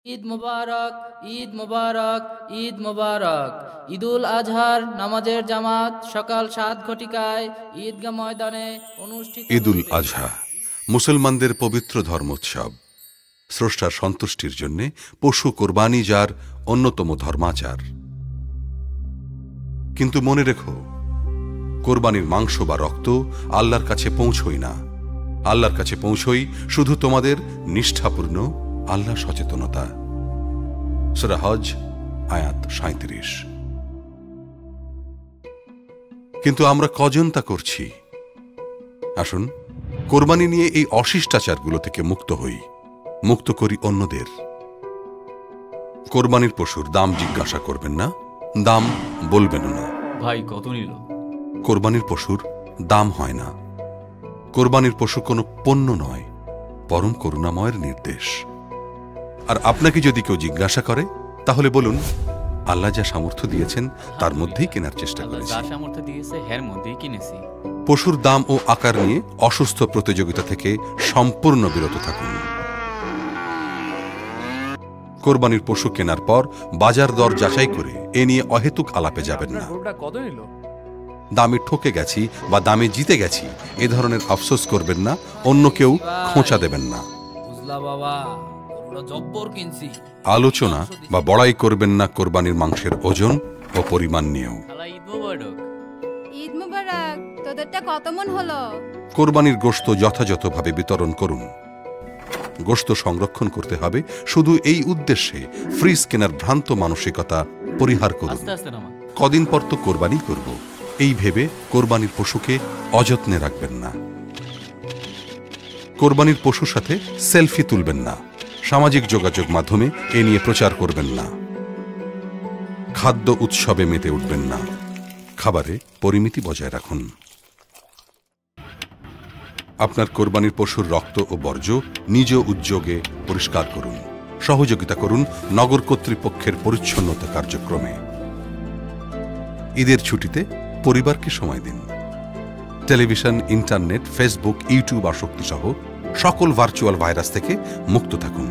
ঈদ মুবারক, ঈদ মুবারক, ঈদ মুবারক। ঈদুল আজহার নামাজের জামাত সকাল 7 ঘটিকায় ঈদগাহ ময়দানে অনুষ্ঠিত। ঈদুল আজহা মুসলমানদের পবিত্র ধর্মোৎসব। স্রষ্টার সন্তুষ্টির জন্য পশু কোরবানি যার অন্যতম ধর্মাচার। কিন্তু মনে রেখো, কোরবানির মাংস বা রক্ত আল্লাহর কাছে পৌঁছই না। আল্লাহর কাছে পৌঁছই শুধু তোমাদের নিষ্ঠাপূর্ণ আল্লাহ সচেতনতা। সূরা হজ আয়াত 37। কিন্তু আমরা কজন তা করছি? আসুন কোরবানি নিয়ে এই অশিষ্টাচারগুলো থেকে মুক্ত হই, মুক্ত করি অন্যদের। কোরবানির পশুর দাম জিজ্ঞাসা করবেন না, দাম বলবেন না। ভাই কত নিল? কোরবানির পশুর দাম হয় না। কোরবানির পশু কোনো পণ্য নয়, পরম করুণাময়ের নির্দেশ। আর আপনাকে যদি কেউ জিজ্ঞাসা করে, তাহলে বলুন, আল্লাহ যা সামর্থ্য দিয়েছেন তার মধ্যেই কেনার চেষ্টা করেছি। যা সামর্থ্য দিয়েছে এর মধ্যেই কিনেছি। পশুর দাম ও আকার নিয়ে অসুস্থ প্রতিযোগিতা থেকে সম্পূর্ণ বিরত থাকুন। কোরবানির পশু কেনার পর বাজার দর যাচাই করে এ নিয়ে অহেতুক আলাপে যাবেন না। দামে ঠকে গেছি বা দামে জিতে গেছি এ ধরনের আফসোস করবেন না, অন্য কেউ খোঁচা দেবেন না। আলোচনা বা বড়াই করবেন না কোরবানির মাংসের ওজন ও পরিমাণ নিয়েও। ঈদ মুবারক। তোদেরটা কত মন হলো? কোরবানির গোশত যথাযথভাবে বিতরণ করুন। গোশত সংরক্ষণ করতে হবে শুধু এই উদ্দেশ্যে ফ্রিজ কেনার ভ্রান্ত মানসিকতা পরিহার করুন। কদিন পর তো কোরবানি করব, এই ভেবে কোরবানির পশুকে অযত্নে রাখবেন না। কোরবানির পশুর সাথে সেলফি তুলবেন না। সামাজিক যোগাযোগ মাধ্যমে এ নিয়ে প্রচার করবেন না। খাদ্য উৎসবে মেতে উঠবেন না। খাবারে পরিমিতি বজায় রাখুন। আপনার কোরবানির পশুর রক্ত ও বর্জ্য নিজ উদ্যোগে পরিষ্কার করুন। সহযোগিতা করুন নগর কর্তৃপক্ষের পরিচ্ছন্নতা কার্যক্রমে। ঈদের ছুটিতে পরিবারকে সময় দিন। টেলিভিশন, ইন্টারনেট, ফেসবুক, ইউটিউব আসক্তি সহ সকল ভার্চুয়াল ভাইরাস থেকে মুক্ত থাকুন।